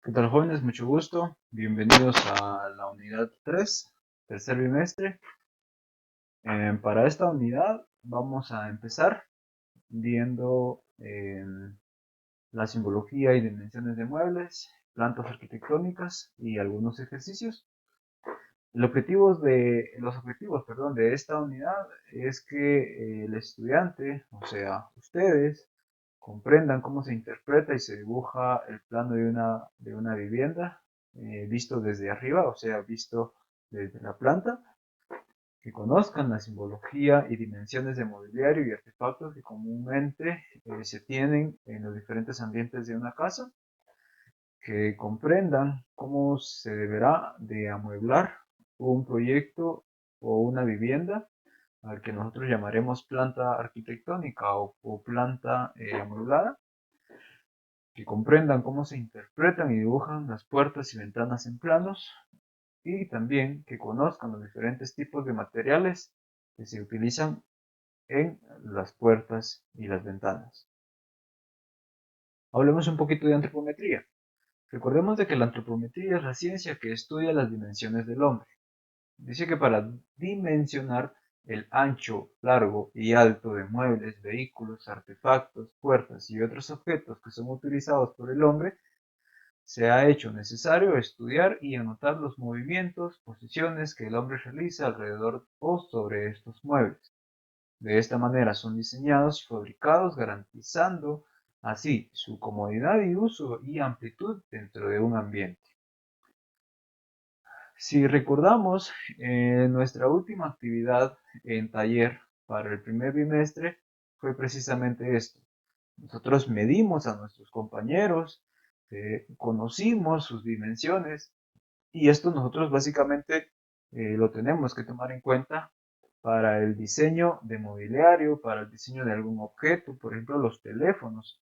¿Qué tal, jóvenes? Mucho gusto. Bienvenidos a la unidad 3, tercer bimestre. Para esta unidad vamos a empezar viendo la simbología y dimensiones de muebles, plantas arquitectónicas y algunos ejercicios. Los objetivos, perdón, de esta unidad es que el estudiante, o sea, ustedes, comprendan cómo se interpreta y se dibuja el plano de una vivienda visto desde arriba, o sea, visto desde la planta, que conozcan la simbología y dimensiones de mobiliario y artefactos que comúnmente se tienen en los diferentes ambientes de una casa, que comprendan cómo se deberá de amueblar un proyecto o una vivienda al que nosotros llamaremos planta arquitectónica o planta amueblada, que comprendan cómo se interpretan y dibujan las puertas y ventanas en planos y también que conozcan los diferentes tipos de materiales que se utilizan en las puertas y las ventanas. Hablemos un poquito de antropometría. Recordemos de que la antropometría es la ciencia que estudia las dimensiones del hombre. Dice que para dimensionar el ancho, largo y alto de muebles, vehículos, artefactos, puertas y otros objetos que son utilizados por el hombre, se ha hecho necesario estudiar y anotar los movimientos, posiciones que el hombre realiza alrededor o sobre estos muebles. De esta manera son diseñados y fabricados garantizando así su comodidad y uso y amplitud dentro de un ambiente. Si recordamos, nuestra última actividad en taller para el primer bimestre fue precisamente esto. Nosotros medimos a nuestros compañeros, conocimos sus dimensiones y esto nosotros básicamente lo tenemos que tomar en cuenta para el diseño de mobiliario, para el diseño de algún objeto, por ejemplo los teléfonos,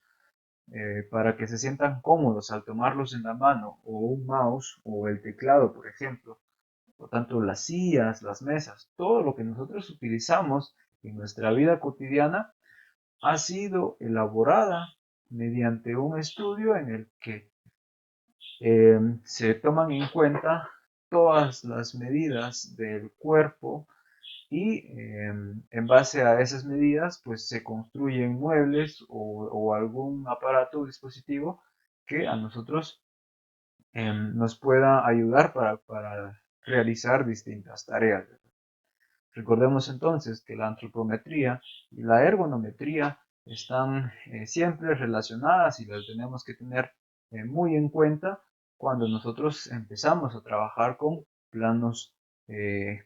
para que se sientan cómodos al tomarlos en la mano, o un mouse o el teclado, por ejemplo. Por tanto, las sillas, las mesas, todo lo que nosotros utilizamos en nuestra vida cotidiana ha sido elaborada mediante un estudio en el que se toman en cuenta todas las medidas del cuerpo y en base a esas medidas pues se construyen muebles o algún aparato o dispositivo que a nosotros nos pueda ayudar para realizar distintas tareas. Recordemos entonces que la antropometría y la ergonometría están siempre relacionadas y las tenemos que tener muy en cuenta cuando nosotros empezamos a trabajar con planos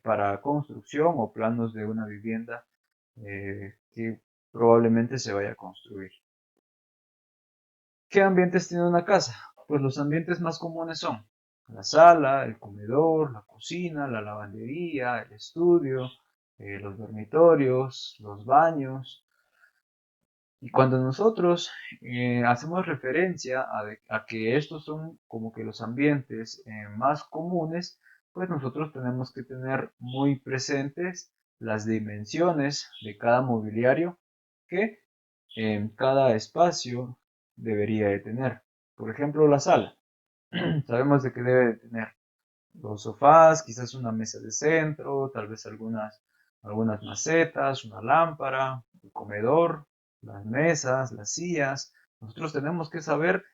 para construcción o planos de una vivienda que probablemente se vaya a construir. ¿Qué ambientes tiene una casa? Pues los ambientes más comunes son la sala, el comedor, la cocina, la lavandería, el estudio, los dormitorios, los baños. Y cuando nosotros hacemos referencia a que estos son como que los ambientes más comunes, pues nosotros tenemos que tener muy presentes las dimensiones de cada mobiliario que cada espacio debería de tener. Por ejemplo, la sala. Sabemos de que debe de tener los sofás, quizás una mesa de centro, tal vez algunas macetas, una lámpara, el comedor, las mesas, las sillas. Nosotros tenemos que saber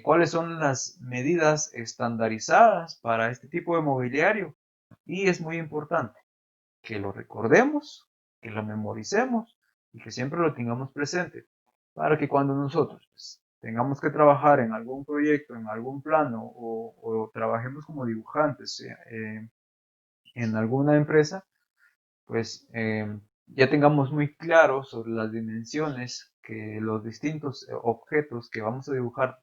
cuáles son las medidas estandarizadas para este tipo de mobiliario. Y es muy importante que lo recordemos, que lo memoricemos y que siempre lo tengamos presente para que cuando nosotros pues, tengamos que trabajar en algún proyecto, en algún plano o trabajemos como dibujantes en alguna empresa, pues ya tengamos muy claro sobre las dimensiones que los distintos objetos que vamos a dibujar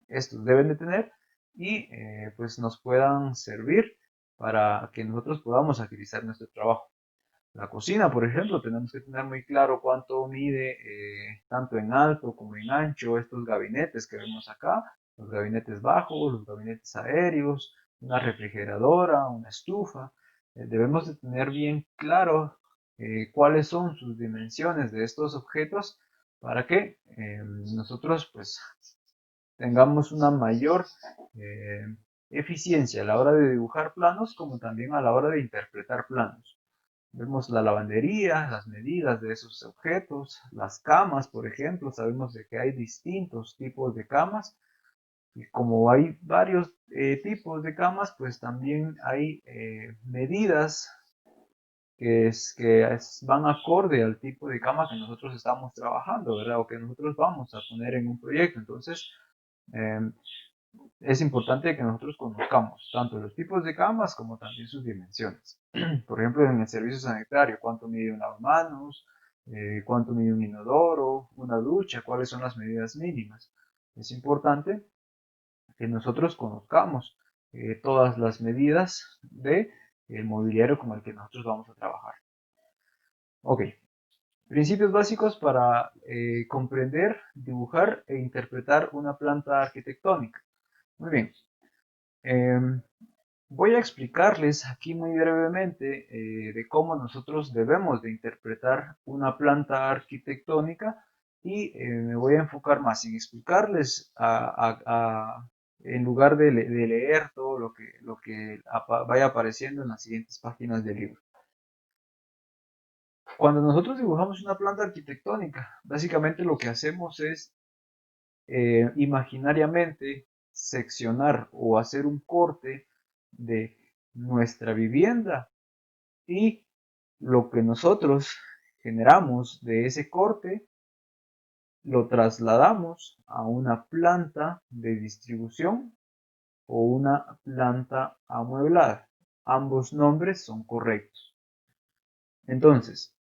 estos deben de tener y pues nos puedan servir para que nosotros podamos agilizar nuestro trabajo. La cocina, por ejemplo, tenemos que tener muy claro cuánto mide tanto en alto como en ancho estos gabinetes que vemos acá, los gabinetes bajos, los gabinetes aéreos, una refrigeradora, una estufa. Debemos de tener bien claro cuáles son sus dimensiones de estos objetos para que nosotros pues tengamos una mayor eficiencia a la hora de dibujar planos como también a la hora de interpretar planos. Vemos la lavandería, las medidas de esos objetos, las camas, por ejemplo, sabemos de que hay distintos tipos de camas y como hay varios tipos de camas, pues también hay medidas van acorde al tipo de cama que nosotros estamos trabajando, ¿verdad? O que nosotros vamos a poner en un proyecto. Entonces, eh, es importante que nosotros conozcamos tanto los tipos de camas como también sus dimensiones. Por ejemplo, en el servicio sanitario, cuánto mide un lavamanos, cuánto mide un inodoro, una ducha, cuáles son las medidas mínimas. Es importante que nosotros conozcamos todas las medidas de el mobiliario con el que nosotros vamos a trabajar. Ok, principios básicos para comprender, dibujar e interpretar una planta arquitectónica. Muy bien. Em, Voy a explicarles aquí muy brevemente de cómo nosotros debemos de interpretar una planta arquitectónica y me voy a enfocar más en explicarles en lugar de leer todo lo que vaya apareciendo en las siguientes páginas del libro. Cuando nosotros dibujamos una planta arquitectónica, básicamente lo que hacemos es imaginariamente seccionar o hacer un corte de nuestra vivienda y lo que nosotros generamos de ese corte lo trasladamos a una planta de distribución o una planta amueblada. Ambos nombres son correctos. Entonces,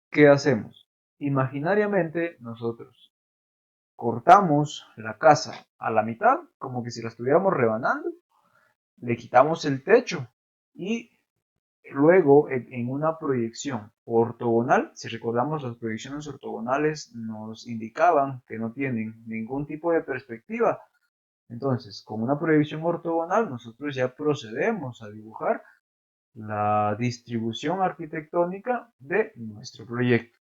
¿qué hacemos? Imaginariamente nosotros cortamos la casa a la mitad, como que si la estuviéramos rebanando, le quitamos el techo y luego en una proyección ortogonal, si recordamos las proyecciones ortogonales nos indicaban que no tienen ningún tipo de perspectiva. Entonces, con una proyección ortogonal nosotros ya procedemos a dibujar la distribución arquitectónica de nuestro proyecto.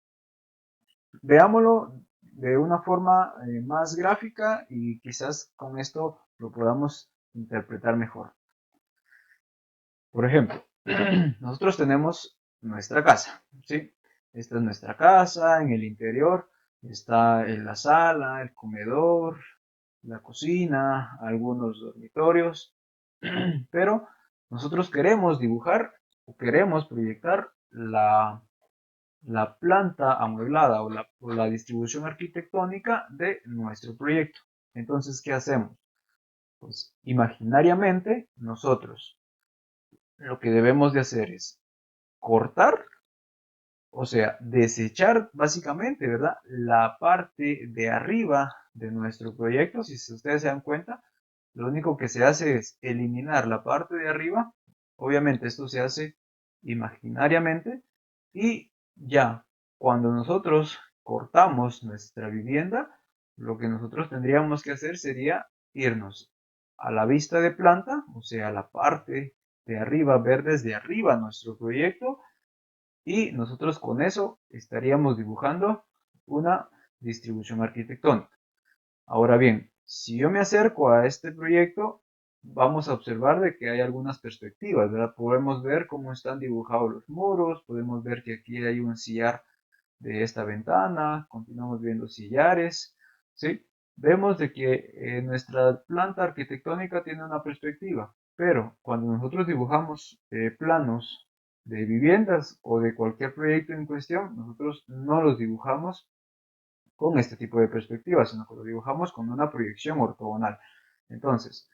Veámoslo de una forma más gráfica y quizás con esto lo podamos interpretar mejor. Por ejemplo, nosotros tenemos nuestra casa, ¿sí? Esta es nuestra casa, en el interior está la sala, el comedor, la cocina, algunos dormitorios, pero nosotros queremos dibujar o queremos proyectar la planta amueblada o la distribución arquitectónica de nuestro proyecto. Entonces, ¿qué hacemos? Pues imaginariamente nosotros lo que debemos de hacer es cortar, o sea, desechar básicamente, ¿verdad? La parte de arriba de nuestro proyecto, si ustedes se dan cuenta, lo único que se hace es eliminar la parte de arriba. Obviamente esto se hace imaginariamente y ya cuando nosotros cortamos nuestra vivienda, lo que nosotros tendríamos que hacer sería irnos a la vista de planta, o sea, la parte de arriba, ver desde arriba nuestro proyecto y nosotros con eso estaríamos dibujando una distribución arquitectónica. Ahora bien, si yo me acerco a este proyecto, vamos a observar de que hay algunas perspectivas, ¿verdad? Podemos ver cómo están dibujados los muros, podemos ver que aquí hay un sillar de esta ventana, continuamos viendo sillares, ¿sí? Vemos de que nuestra planta arquitectónica tiene una perspectiva, pero cuando nosotros dibujamos planos de viviendas o de cualquier proyecto en cuestión, nosotros no los dibujamos con este tipo de perspectiva, sino que lo dibujamos con una proyección ortogonal. Entonces,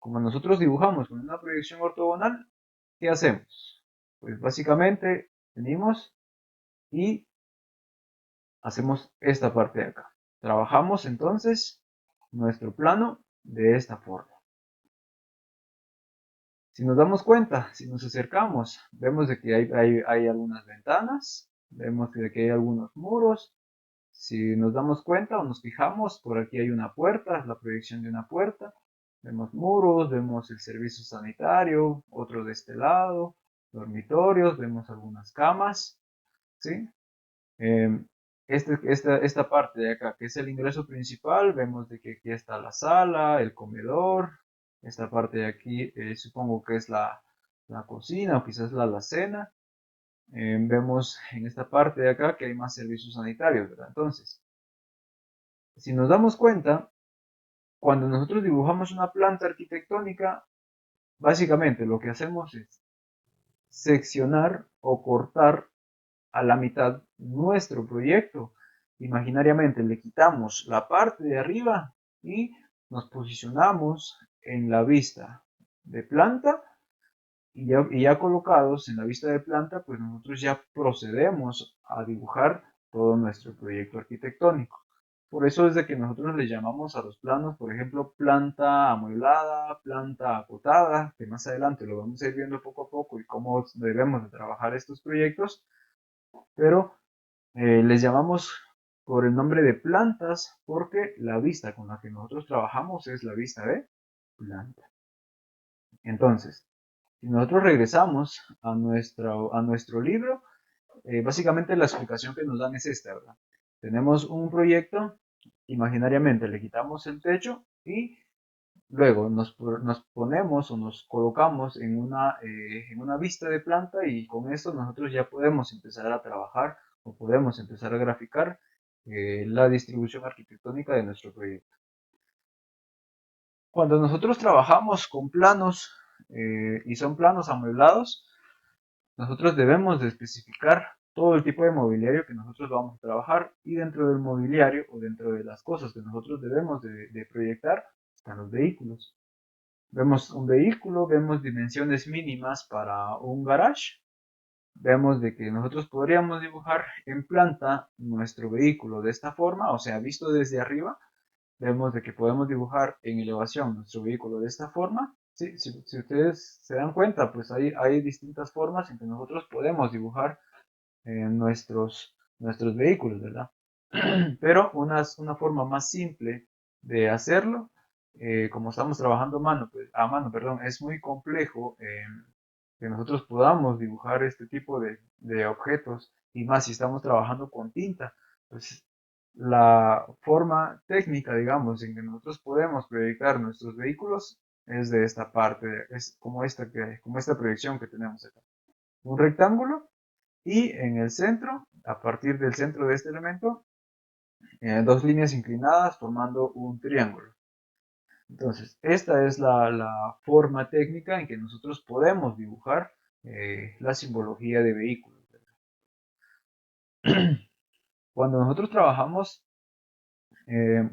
como nosotros dibujamos con una proyección ortogonal, ¿qué hacemos? Pues básicamente venimos y hacemos esta parte de acá. Trabajamos entonces nuestro plano de esta forma. Si nos damos cuenta, si nos acercamos, vemos de que hay algunas ventanas, vemos de que hay algunos muros. Si nos damos cuenta o nos fijamos, por aquí hay una puerta, la proyección de una puerta. Vemos muros, vemos el servicio sanitario, otro de este lado, dormitorios, vemos algunas camas, ¿sí? Esta parte de acá, que es el ingreso principal, vemos de que aquí está la sala, el comedor, Esta parte de aquí supongo que es la cocina o quizás la alacena. Vemos en esta parte de acá que hay más servicios sanitarios, ¿verdad? Entonces, si nos damos cuenta, cuando nosotros dibujamos una planta arquitectónica, básicamente lo que hacemos es seccionar o cortar a la mitad nuestro proyecto. Imaginariamente le quitamos la parte de arriba y nos posicionamos en la vista de planta y ya colocados en la vista de planta, pues nosotros ya procedemos a dibujar todo nuestro proyecto arquitectónico. Por eso es de que nosotros le llamamos a los planos, por ejemplo, planta amueblada, planta acotada, que más adelante lo vamos a ir viendo poco a poco y cómo debemos de trabajar estos proyectos, pero les llamamos por el nombre de plantas porque la vista con la que nosotros trabajamos es la vista de planta. Entonces, si nosotros regresamos a nuestro libro, básicamente la explicación que nos dan es esta, ¿verdad? Tenemos un proyecto, imaginariamente le quitamos el techo y luego nos ponemos o nos colocamos en una vista de planta y con esto nosotros ya podemos empezar a trabajar o podemos empezar a graficar la distribución arquitectónica de nuestro proyecto. Cuando nosotros trabajamos con planos y son planos amueblados, nosotros debemos de especificar todo el tipo de mobiliario que nosotros vamos a trabajar y dentro del mobiliario o dentro de las cosas que nosotros debemos de proyectar están los vehículos. Vemos un vehículo, vemos dimensiones mínimas para un garage. Vemos de que nosotros podríamos dibujar en planta nuestro vehículo de esta forma, o sea, visto desde arriba. Vemos de que podemos dibujar en elevación nuestro vehículo de esta forma. Sí, si ustedes se dan cuenta, pues hay distintas formas en que nosotros podemos dibujar nuestros vehículos, ¿verdad? Pero una forma más simple de hacerlo, como estamos trabajando a mano, perdón, es muy complejo que nosotros podamos dibujar este tipo de objetos y más si estamos trabajando con tinta. Pues la forma técnica, digamos, en que nosotros podemos proyectar nuestros vehículos es de esta parte, es como esta proyección que tenemos acá. Un rectángulo y en el centro, a partir del centro de este elemento, dos líneas inclinadas formando un triángulo. Entonces, esta es la forma técnica en que nosotros podemos dibujar la simbología de vehículos. Cuando nosotros trabajamos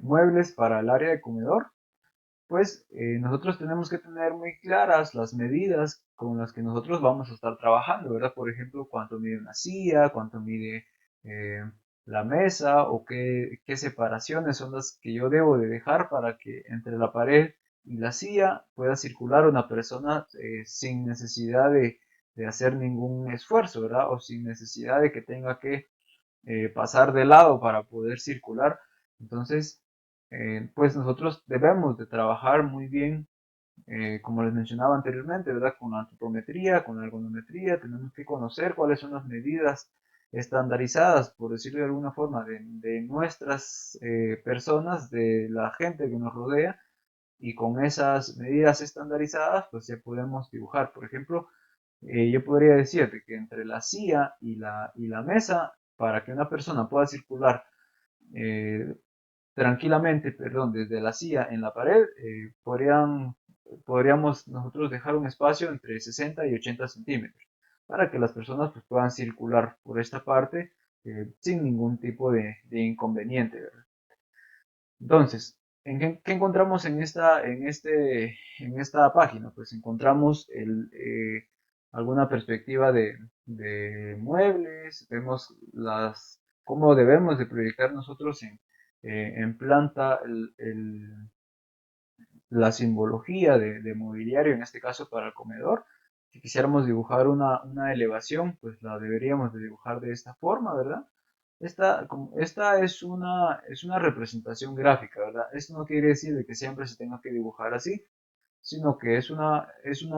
muebles para el área de comedor, pues nosotros tenemos que tener muy claras las medidas con las que nosotros vamos a estar trabajando, ¿verdad? Por ejemplo, cuánto mide una silla, cuánto mide eh, la mesa o qué separaciones son las que yo debo de dejar para que entre la pared y la silla pueda circular una persona sin necesidad de hacer ningún esfuerzo, ¿verdad? O sin necesidad de que tenga que pasar de lado para poder circular. Entonces, pues nosotros debemos de trabajar muy bien, como les mencionaba anteriormente, ¿verdad? Con la antropometría, con la ergonometría, tenemos que conocer cuáles son las medidas estandarizadas, por decirlo de alguna forma, de nuestras personas, de la gente que nos rodea, y con esas medidas estandarizadas, pues ya podemos dibujar. Por ejemplo, yo podría decirte que entre la silla y la mesa, para que una persona pueda circular eh, tranquilamente, perdón, desde la silla en la pared, podríamos nosotros dejar un espacio entre 60 y 80 centímetros para que las personas pues, puedan circular por esta parte sin ningún tipo de inconveniente, ¿verdad? Entonces, ¿qué encontramos en esta página? Pues encontramos alguna perspectiva de muebles, vemos cómo debemos de proyectar nosotros en planta la simbología de mobiliario, en este caso para el comedor. Si quisiéramos dibujar una elevación, pues la deberíamos de dibujar de esta forma, ¿verdad? Esta es una representación gráfica, ¿verdad? Esto no quiere decir de que siempre se tenga que dibujar así, sino que es una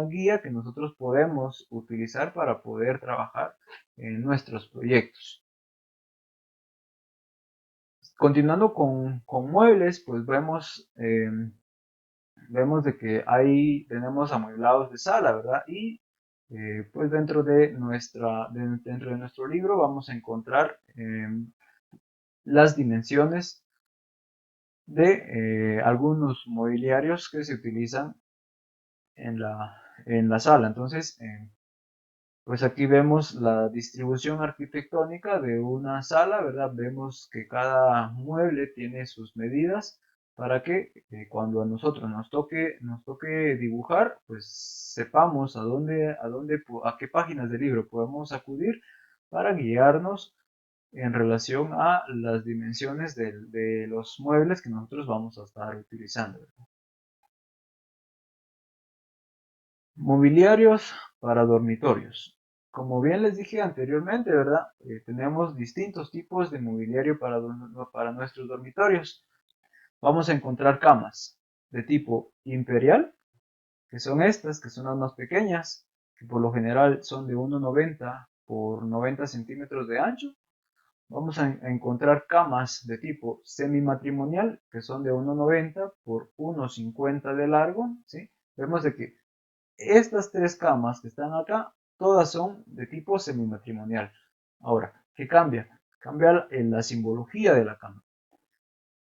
guía que nosotros podemos utilizar para poder trabajar en nuestros proyectos. Continuando con muebles, pues vemos vemos de que ahí tenemos amueblados de sala, ¿verdad? Y pues dentro de nuestro libro vamos a encontrar las dimensiones de algunos mobiliarios que se utilizan en la sala. Entonces, pues aquí vemos la distribución arquitectónica de una sala, ¿verdad? Vemos que cada mueble tiene sus medidas para que cuando a nosotros nos toque dibujar, pues sepamos a qué páginas del libro podemos acudir para guiarnos en relación a las dimensiones de los muebles que nosotros vamos a estar utilizando. Mobiliarios para dormitorios. Como bien les dije anteriormente, ¿verdad? Tenemos distintos tipos de mobiliario para nuestros dormitorios. Vamos a encontrar camas de tipo imperial, que son estas, que son las más pequeñas, que por lo general son de 1,90 por 90 centímetros de ancho. Vamos a encontrar camas de tipo semimatrimonial, que son de 1,90 por 1,50 de largo, ¿sí? Vemos de que estas tres camas que están acá, todas son de tipo semimatrimonial. Ahora, ¿qué cambia? Cambia en la simbología de la cama.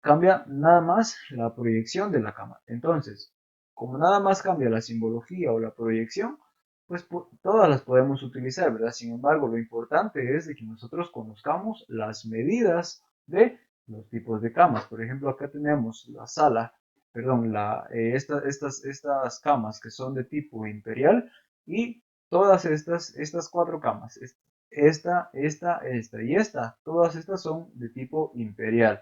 Cambia nada más la proyección de la cama. Entonces, como nada más cambia la simbología o la proyección, pues todas las podemos utilizar, ¿verdad? Sin embargo, lo importante es de que nosotros conozcamos las medidas de los tipos de camas. Por ejemplo, acá tenemos la sala, perdón, estas camas que son de tipo imperial y todas estas cuatro camas, esta y esta, todas estas son de tipo imperial.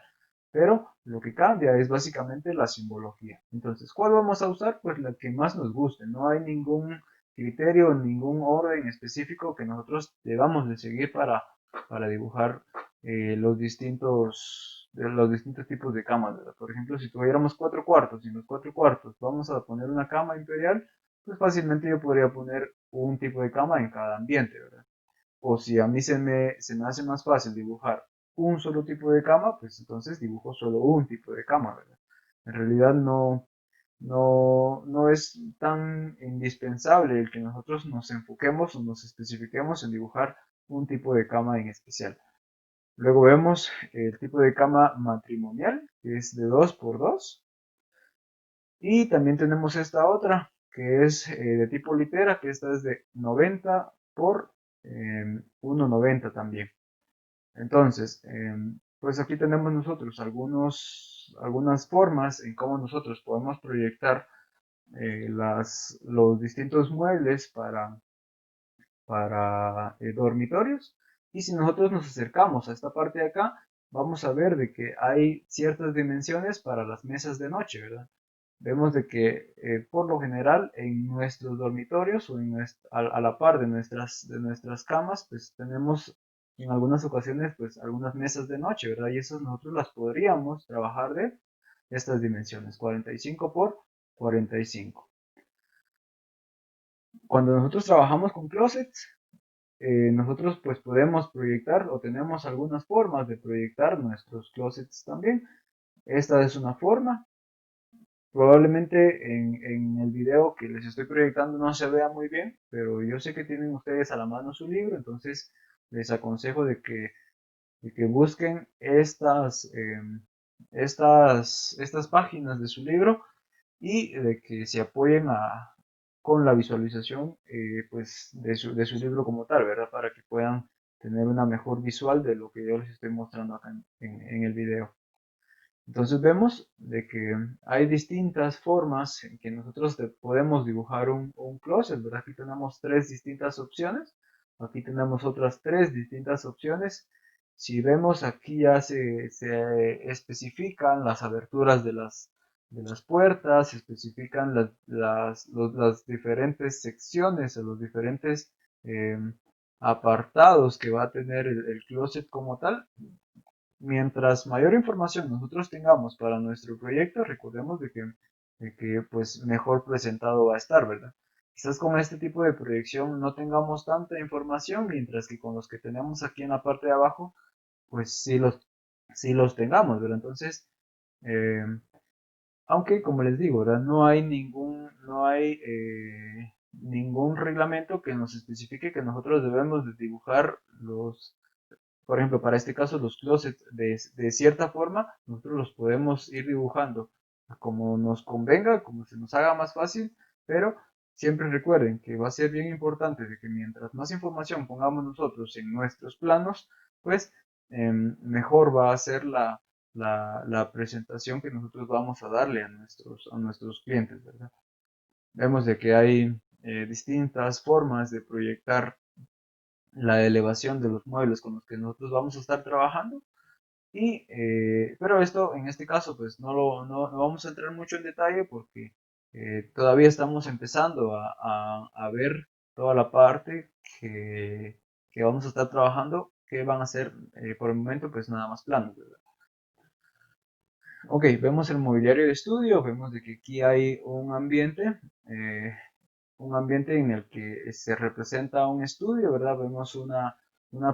Pero lo que cambia es básicamente la simbología. Entonces, ¿cuál vamos a usar? Pues la que más nos guste. No hay ningún criterio, ningún orden específico que nosotros debamos de seguir para dibujar los distintos tipos de camas, ¿verdad? Por ejemplo, si tuviéramos 4 cuartos y en los 4 cuartos vamos a poner una cama imperial, pues fácilmente yo podría poner un tipo de cama en cada ambiente, ¿verdad? O si a mí se me hace más fácil dibujar un solo tipo de cama, pues entonces dibujo solo un tipo de cama, ¿verdad? En realidad no es tan indispensable el que nosotros nos enfoquemos o nos especifiquemos en dibujar un tipo de cama en especial. Luego vemos el tipo de cama matrimonial, que es de 2 por 2. Y también tenemos esta otra, que es de tipo litera, que esta es de 90 por 1,90 también. Entonces, pues aquí tenemos nosotros algunas formas en cómo nosotros podemos proyectar los distintos muebles para dormitorios. Y si nosotros nos acercamos a esta parte de acá, vamos a ver de que hay ciertas dimensiones para las mesas de noche, ¿verdad? Vemos de que por lo general en nuestros dormitorios o a la par de nuestras camas, pues tenemos en algunas ocasiones pues algunas mesas de noche, ¿verdad? Y esas nosotros las podríamos trabajar de estas dimensiones, 45 por 45. Cuando nosotros trabajamos con closets, nosotros pues podemos proyectar o tenemos algunas formas de proyectar nuestros closets también. Esta es una forma. Probablemente en el video que les estoy proyectando no se vea muy bien, pero yo sé que tienen ustedes a la mano su libro, entonces les aconsejo de que busquen estas páginas de su libro y de que se apoyen con la visualización pues de su libro como tal, ¿verdad? Para que puedan tener una mejor visual de lo que yo les estoy mostrando acá en el video. Entonces vemos de que hay distintas formas en que nosotros podemos dibujar un closet, ¿verdad? Aquí tenemos tres distintas opciones, aquí tenemos otras tres distintas opciones. Si vemos aquí ya se especifican las aberturas de las puertas, se especifican las diferentes secciones o los diferentes eh, apartados que va a tener el closet como tal. Mientras mayor información nosotros tengamos para nuestro proyecto, recordemos de que pues mejor presentado va a estar, ¿verdad? Quizás con este tipo de proyección no tengamos tanta información, mientras que con los que tenemos aquí en la parte de abajo, pues sí los tengamos, ¿verdad? Entonces, eh, Aunque, como les digo, ¿verdad? No hay ningún reglamento que nos especifique que nosotros debemos de dibujar por ejemplo, para este caso, los closets de cierta forma, nosotros los podemos ir dibujando como nos convenga, como se nos haga más fácil, pero siempre recuerden que va a ser bien importante de que mientras más información pongamos nosotros en nuestros planos, pues mejor va a ser la presentación que nosotros vamos a darle a nuestros clientes, ¿verdad? Vemos de que hay distintas formas de proyectar la elevación de los muebles con los que nosotros vamos a estar trabajando. Pero esto, en este caso, pues no vamos a entrar mucho en detalle porque todavía estamos empezando a ver toda la parte que vamos a estar trabajando, que van a ser por el momento, pues nada más planos, ¿verdad? Ok, vemos el mobiliario de estudio, vemos de que aquí hay eh, un ambiente en el que se representa un estudio, ¿verdad? Vemos una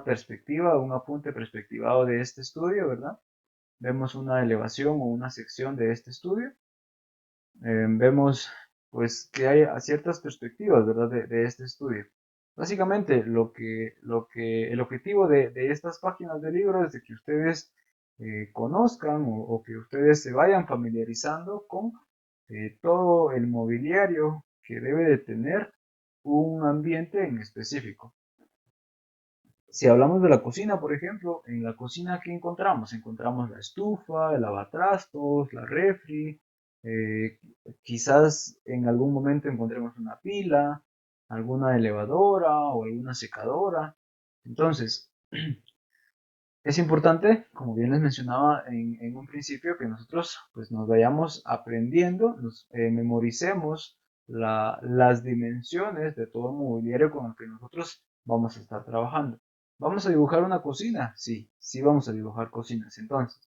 perspectiva, un apunte perspectivado de este estudio, ¿verdad? Vemos una elevación o una sección de este estudio. Vemos pues que hay ciertas perspectivas, ¿verdad? De este estudio. Básicamente el objetivo de estas páginas de libro es de que ustedes conozcan o que ustedes se vayan familiarizando con todo el mobiliario que debe de tener un ambiente en específico. Si hablamos de la cocina, por ejemplo, en la cocina, ¿qué encontramos? Encontramos la estufa, el lavatrastos, la refri, eh, quizás en algún momento encontremos una pila, alguna elevadora o alguna secadora. Entonces, es importante, como bien les mencionaba en un principio, que nosotros pues nos vayamos aprendiendo, nos memoricemos las dimensiones de todo el mobiliario con el que nosotros vamos a estar trabajando. ¿Vamos a dibujar una cocina? Sí, sí vamos a dibujar cocinas. Entonces,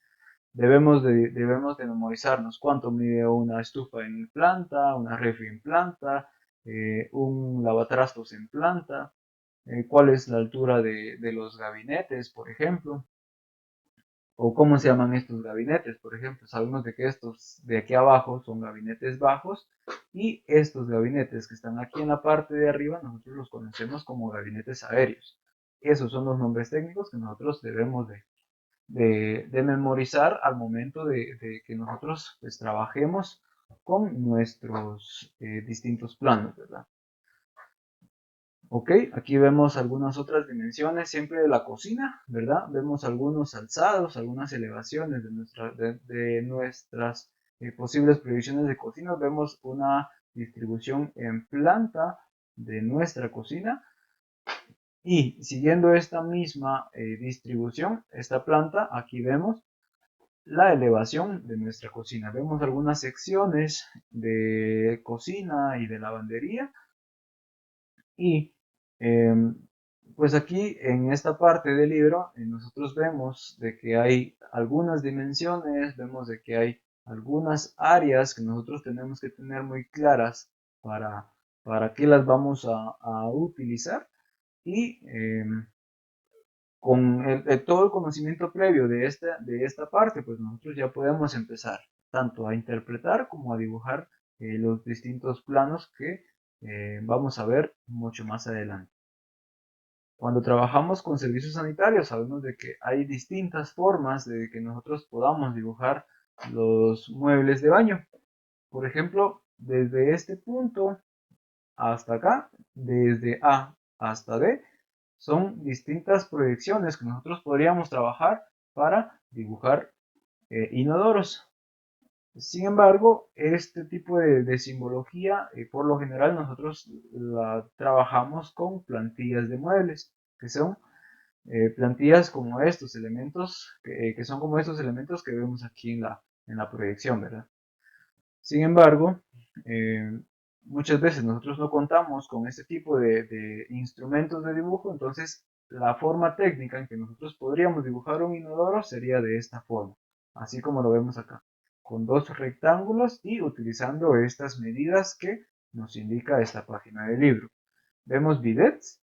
debemos de memorizarnos cuánto mide una estufa en planta, una refri en planta, un lavatrastos en planta, cuál es la altura de los gabinetes, por ejemplo, o cómo se llaman estos gabinetes, por ejemplo. Sabemos de que estos de aquí abajo son gabinetes bajos y estos gabinetes que están aquí en la parte de arriba nosotros los conocemos como gabinetes aéreos. Esos son los nombres técnicos que nosotros debemos de memorizar al momento de que nosotros pues, trabajemos con nuestros distintos planos, ¿verdad? Ok, aquí vemos algunas otras dimensiones siempre de la cocina, ¿verdad? Vemos algunos alzados, algunas elevaciones de nuestras posibles proyecciones de cocina. Vemos una distribución en planta de nuestra cocina y siguiendo esta misma distribución, esta planta, aquí vemos la elevación de nuestra cocina. Vemos algunas secciones de cocina y de lavandería y pues aquí en esta parte del libro nosotros vemos de que hay algunas dimensiones, vemos de que hay algunas áreas que nosotros tenemos que tener muy claras para, para qué las vamos a utilizar y con todo el conocimiento previo de esta parte, pues nosotros ya podemos empezar tanto a interpretar como a dibujar los distintos planos que vamos a ver mucho más adelante. Cuando trabajamos con servicios sanitarios, sabemos de que hay distintas formas de que nosotros podamos dibujar los muebles de baño. Por ejemplo, desde este punto hasta acá, desde A hasta D, son distintas proyecciones que nosotros podríamos trabajar para dibujar inodoros. Sin embargo, este tipo de simbología, por lo general, nosotros la trabajamos con plantillas de muebles, que son plantillas como estos elementos, que son como estos elementos que vemos aquí en la proyección, ¿verdad? Sin embargo, eh, muchas veces nosotros no contamos con este tipo de instrumentos de dibujo, entonces la forma técnica en que nosotros podríamos dibujar un inodoro sería de esta forma, así como lo vemos acá, con dos rectángulos y utilizando estas medidas que nos indica esta página del libro. Vemos bidets,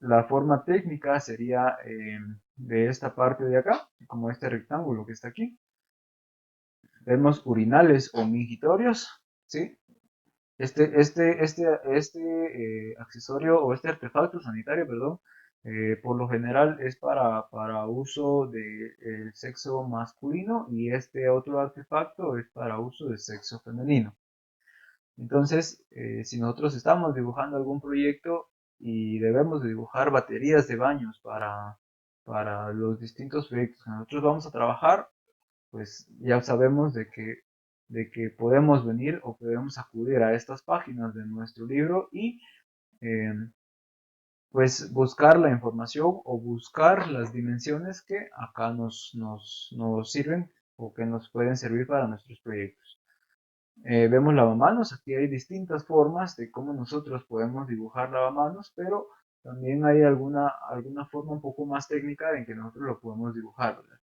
la forma técnica sería de esta parte de acá, como este rectángulo que está aquí. Vemos urinales o mingitorios, ¿sí? Accesorio o este artefacto sanitario, perdón, por lo general es para uso del sexo masculino y este otro artefacto es para uso del sexo femenino. Entonces, si nosotros estamos dibujando algún proyecto y debemos de dibujar baterías de baños para los distintos proyectos que nosotros vamos a trabajar, pues ya sabemos de que podemos venir o podemos acudir a estas páginas de nuestro libro y eh, pues buscar la información o buscar las dimensiones que acá nos sirven o que nos pueden servir para nuestros proyectos. Vemos lavamanos, aquí hay distintas formas de cómo nosotros podemos dibujar lavamanos, pero también hay alguna forma un poco más técnica en que nosotros lo podemos dibujar, ¿verdad?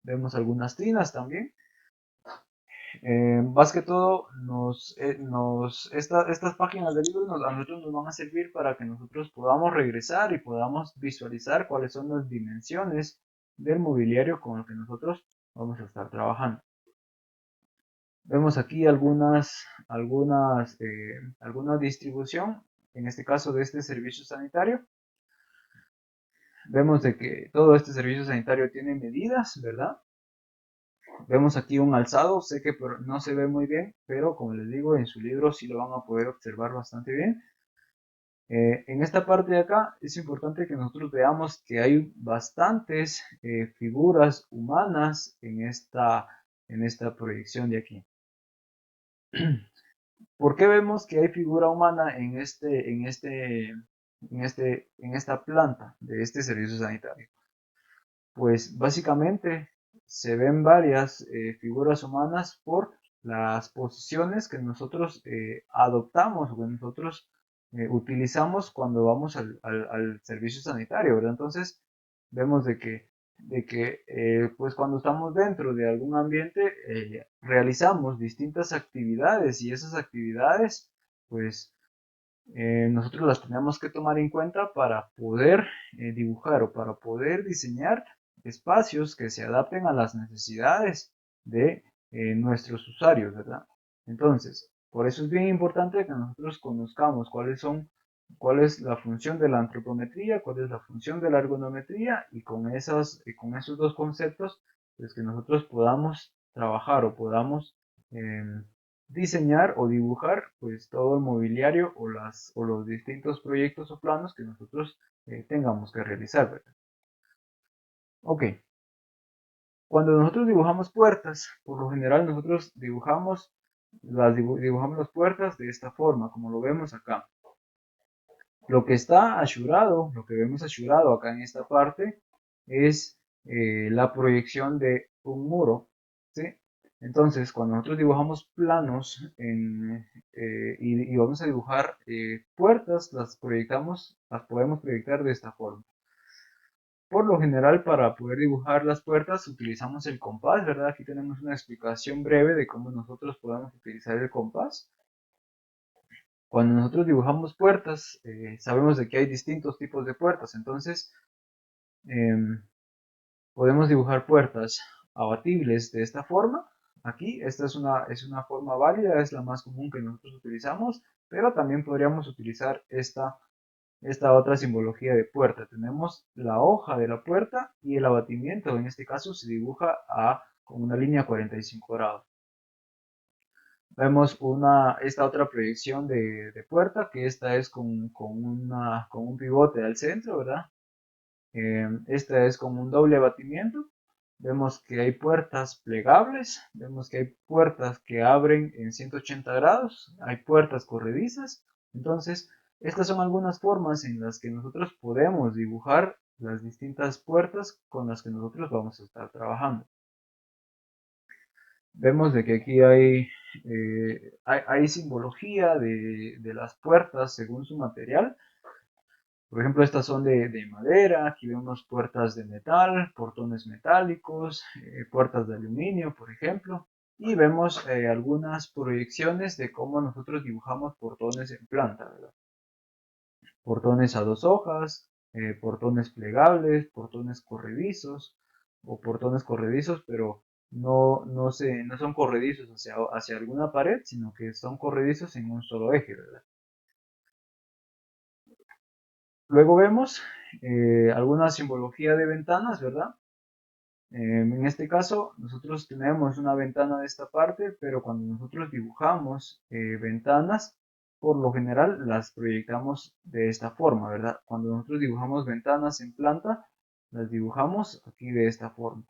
Vemos algunas tinas también. Más que todo, estas páginas de libros a nosotros nos van a servir para que nosotros podamos regresar y podamos visualizar cuáles son las dimensiones del mobiliario con el que nosotros vamos a estar trabajando. Vemos aquí alguna distribución, en este caso de este servicio sanitario. Vemos de que todo este servicio sanitario tiene medidas, ¿verdad? Vemos aquí un alzado, sé que no se ve muy bien, pero como les digo, en su libro sí lo van a poder observar bastante bien. En esta parte de acá es importante que nosotros veamos que hay bastantes figuras humanas en esta proyección de aquí. ¿Por qué vemos que hay figura humana en esta planta de este servicio sanitario? Pues básicamente se ven varias figuras humanas por las posiciones que nosotros adoptamos o que nosotros utilizamos cuando vamos al servicio sanitario, ¿verdad? Entonces vemos de que pues cuando estamos dentro de algún ambiente realizamos distintas actividades y esas actividades pues nosotros las tenemos que tomar en cuenta para poder dibujar o para poder diseñar espacios que se adapten a las necesidades de nuestros usuarios, ¿verdad? Entonces, por eso es bien importante que nosotros conozcamos cuál es la función de la antropometría, cuál es la función de la ergonometría y con esos dos conceptos, pues que nosotros podamos trabajar o podamos diseñar o dibujar pues todo el mobiliario o los distintos proyectos o planos que nosotros tengamos que realizar, ¿verdad? Ok, cuando nosotros dibujamos puertas, por lo general nosotros dibujamos las puertas de esta forma, como lo vemos acá. Lo que está asurado, lo que vemos asurado acá en esta parte, es la proyección de un muro, ¿sí? Entonces, cuando nosotros dibujamos planos y vamos a dibujar puertas, las podemos proyectar de esta forma. Por lo general, para poder dibujar las puertas utilizamos el compás, ¿verdad? Aquí tenemos una explicación breve de cómo nosotros podemos utilizar el compás. Cuando nosotros dibujamos puertas, sabemos de que hay distintos tipos de puertas, entonces podemos dibujar puertas abatibles de esta forma. Aquí, esta es una forma válida, es la más común que nosotros utilizamos, pero también podríamos utilizar esta otra simbología de puerta. Tenemos la hoja de la puerta y el abatimiento, en este caso se dibuja con una línea 45 grados. Vemos esta otra proyección de puerta, que esta es con un pivote al centro, ¿verdad? Esta es con un doble abatimiento. Vemos que hay puertas plegables, vemos que hay puertas que abren en 180 grados, hay puertas corredizas. Entonces, estas son algunas formas en las que nosotros podemos dibujar las distintas puertas con las que nosotros vamos a estar trabajando. Vemos de que aquí hay simbología de las puertas según su material. Por ejemplo, estas son de madera, aquí vemos puertas de metal, portones metálicos, puertas de aluminio, por ejemplo. Y vemos algunas proyecciones de cómo nosotros dibujamos portones en planta, ¿verdad? Portones a dos hojas, portones plegables, portones corredizos, o portones corredizos, pero no son corredizos hacia alguna pared, sino que son corredizos en un solo eje, ¿verdad? Luego vemos alguna simbología de ventanas, ¿verdad? En este caso, nosotros tenemos una ventana de esta parte, pero cuando nosotros dibujamos ventanas, por lo general las proyectamos de esta forma, ¿verdad? Cuando nosotros dibujamos ventanas en planta, las dibujamos aquí de esta forma.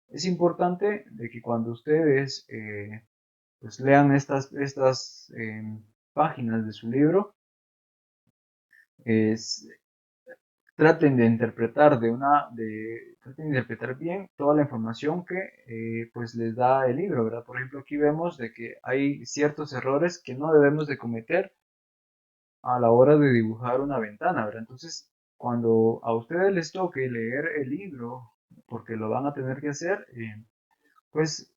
Es importante de que cuando ustedes pues lean estas páginas de su libro, es, traten de interpretar bien toda la información que pues les da el libro, ¿verdad? Por ejemplo, aquí vemos de que hay ciertos errores que no debemos de cometer a la hora de dibujar una ventana, ¿verdad? Entonces, cuando a ustedes les toque leer el libro, porque lo van a tener que hacer, pues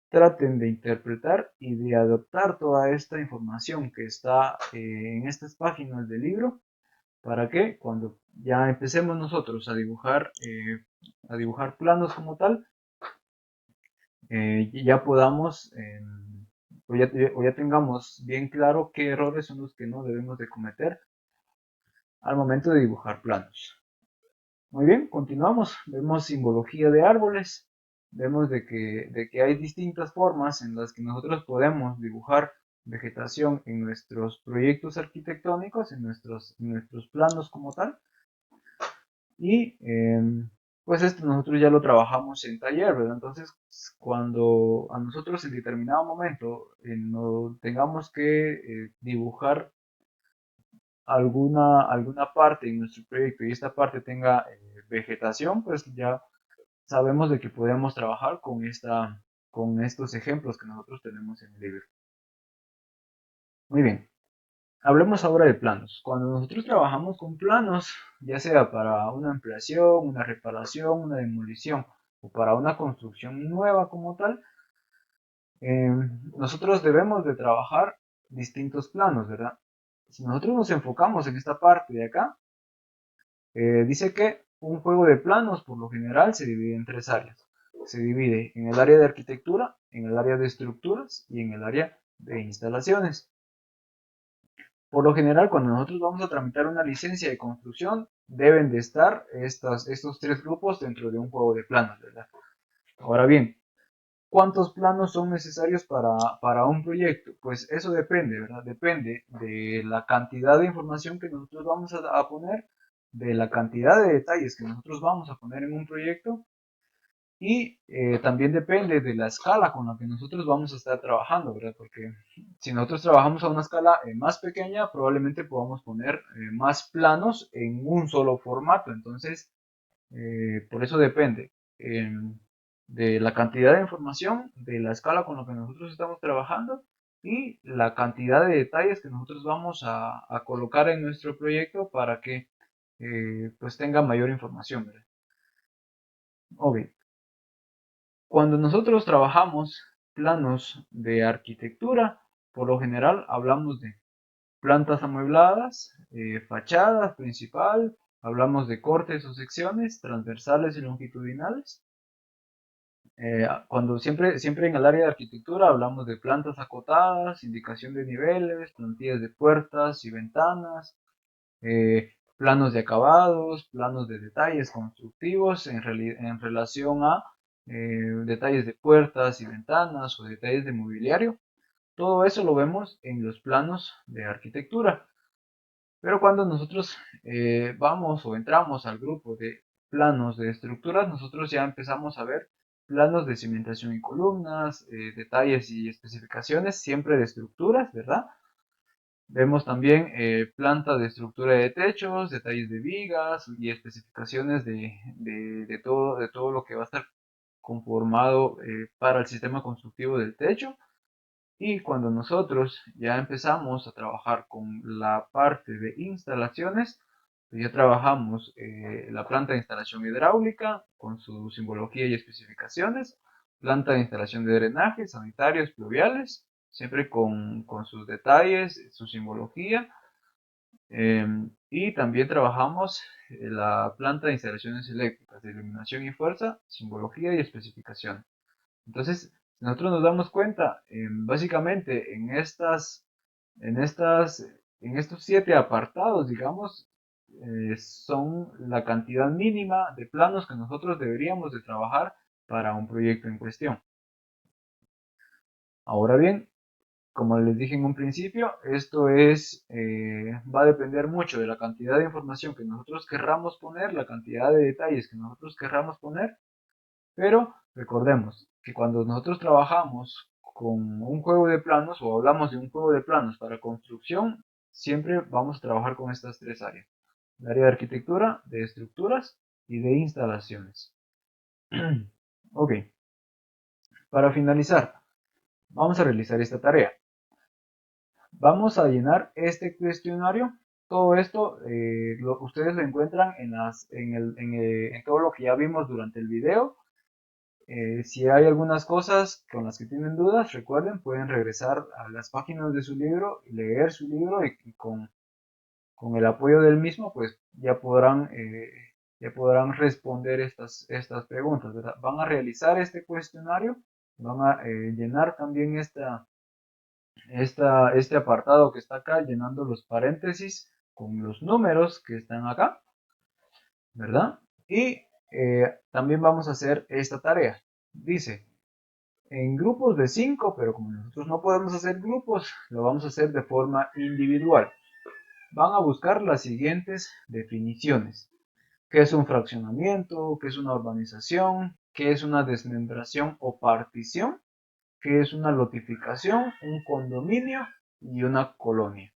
traten de interpretar y de adoptar toda esta información que está en estas páginas del libro para que cuando ya empecemos nosotros a dibujar planos como tal, ya podamos o ya tengamos bien claro qué errores son los que no debemos de cometer al momento de dibujar planos. Muy bien, continuamos. Vemos simbología de árboles. Vemos de que hay distintas formas en las que nosotros podemos dibujar vegetación en nuestros proyectos arquitectónicos, en nuestros planos como tal. Y pues esto nosotros ya lo trabajamos en taller, ¿verdad? Entonces, cuando a nosotros en determinado momento no tengamos que dibujar alguna parte en nuestro proyecto y esta parte tenga vegetación, pues ya sabemos de que podemos trabajar con estos ejemplos que nosotros tenemos en el libro. Muy bien. Hablemos ahora de planos. Cuando nosotros trabajamos con planos, ya sea para una ampliación, una reparación, una demolición o para una construcción nueva como tal, eh, nosotros debemos de trabajar distintos planos, ¿verdad? Si nosotros nos enfocamos en esta parte de acá, dice que un juego de planos por lo general se divide en tres áreas. Se divide en el área de arquitectura, en el área de estructuras y en el área de instalaciones. Por lo general, cuando nosotros vamos a tramitar una licencia de construcción, deben de estar estos tres grupos dentro de un juego de planos, ¿verdad? Ahora bien, ¿cuántos planos son necesarios para un proyecto? Pues eso depende, ¿verdad? Depende de la cantidad de información que nosotros vamos a poner, de la cantidad de detalles que nosotros vamos a poner en un proyecto y también depende de la escala con la que nosotros vamos a estar trabajando, ¿verdad? Porque si nosotros trabajamos a una escala más pequeña, probablemente podamos poner más planos en un solo formato. Entonces, por eso depende de la cantidad de información, de la escala con la que nosotros estamos trabajando y la cantidad de detalles que nosotros vamos a colocar en nuestro proyecto para que pues tenga mayor información, ¿verdad? Ok. Cuando nosotros trabajamos planos de arquitectura, por lo general hablamos de plantas amuebladas, fachadas principal, hablamos de cortes o secciones transversales y longitudinales. Cuando siempre en el área de arquitectura hablamos de plantas acotadas, indicación de niveles, plantillas de puertas y ventanas, planos de acabados, planos de detalles constructivos en relación a detalles de puertas y ventanas o detalles de mobiliario. Todo eso lo vemos en los planos de arquitectura. Pero cuando nosotros vamos o entramos al grupo de planos de estructuras, nosotros ya empezamos a ver planos de cimentación y columnas, detalles y especificaciones siempre de estructuras, ¿verdad? Vemos también planta de estructura de techos, detalles de vigas y especificaciones de todo lo que va a estar conformado para el sistema constructivo del techo. Y cuando nosotros ya empezamos a trabajar con la parte de instalaciones, pues ya trabajamos la planta de instalación hidráulica con su simbología y especificaciones, planta de instalación de drenajes, sanitarios, pluviales, siempre con sus detalles, su simbología. Y también trabajamos la planta de instalaciones eléctricas de iluminación y fuerza, simbología y especificación. Entonces, nosotros nos damos cuenta, básicamente en estas, en estos 7 apartados, digamos, son la cantidad mínima de planos que nosotros deberíamos de trabajar para un proyecto en cuestión. Ahora bien, como les dije en un principio, esto va a depender mucho de la cantidad de información que nosotros querramos poner, la cantidad de detalles que nosotros querramos poner, pero recordemos que cuando nosotros trabajamos con un juego de planos o hablamos de un juego de planos para construcción, siempre vamos a trabajar con estas 3 áreas. El área de arquitectura, de estructuras y de instalaciones. Ok, para finalizar, vamos a realizar esta tarea. Vamos a llenar este cuestionario. Todo esto ustedes lo encuentran en todo lo que ya vimos durante el video. Si hay algunas cosas con las que tienen dudas, recuerden, pueden regresar a las páginas de su libro, leer su libro y con el apoyo del mismo, pues ya podrán responder estas preguntas, ¿verdad? Van a realizar este cuestionario, van a llenar también este apartado que está acá, llenando los paréntesis con los números que están acá, ¿verdad? Y también vamos a hacer esta tarea. Dice, en grupos de 5, pero como nosotros no podemos hacer grupos, lo vamos a hacer de forma individual. Van a buscar las siguientes definiciones. ¿Qué es un fraccionamiento? ¿Qué es una urbanización? ¿Qué es una desmembración o partición? ¿Qué es una lotificación? ¿Un condominio? Y una colonia.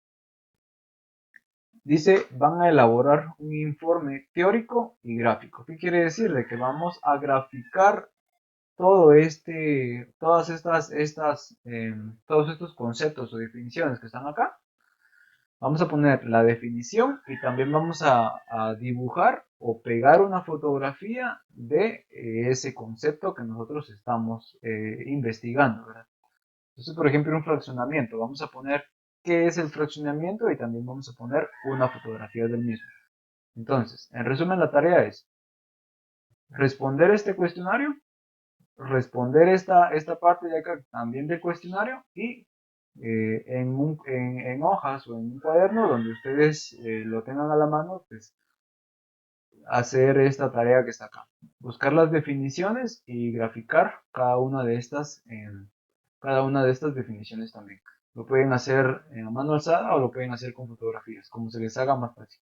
Dice, van a elaborar un informe teórico y gráfico. ¿Qué quiere decir? De que vamos a graficar todos estos conceptos o definiciones que están acá. Vamos a poner la definición y también vamos a dibujar o pegar una fotografía de ese concepto que nosotros estamos investigando, ¿verdad? Entonces, por ejemplo, un fraccionamiento. Vamos a poner qué es el fraccionamiento y también vamos a poner una fotografía del mismo. Entonces, en resumen, la tarea es responder este cuestionario, responder esta parte de acá también del cuestionario y en hojas o en un cuaderno donde ustedes lo tengan a la mano, pues hacer esta tarea que está acá. Buscar las definiciones y graficar cada una de estas definiciones también. Lo pueden hacer a mano alzada o lo pueden hacer con fotografías, como se les haga más fácil.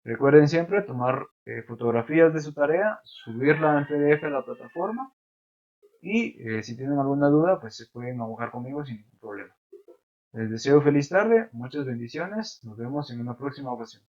Recuerden siempre tomar fotografías de su tarea, subirla en PDF a la plataforma y si tienen alguna duda, pues se pueden abogar conmigo sin ningún problema. Les deseo feliz tarde, muchas bendiciones, nos vemos en una próxima ocasión.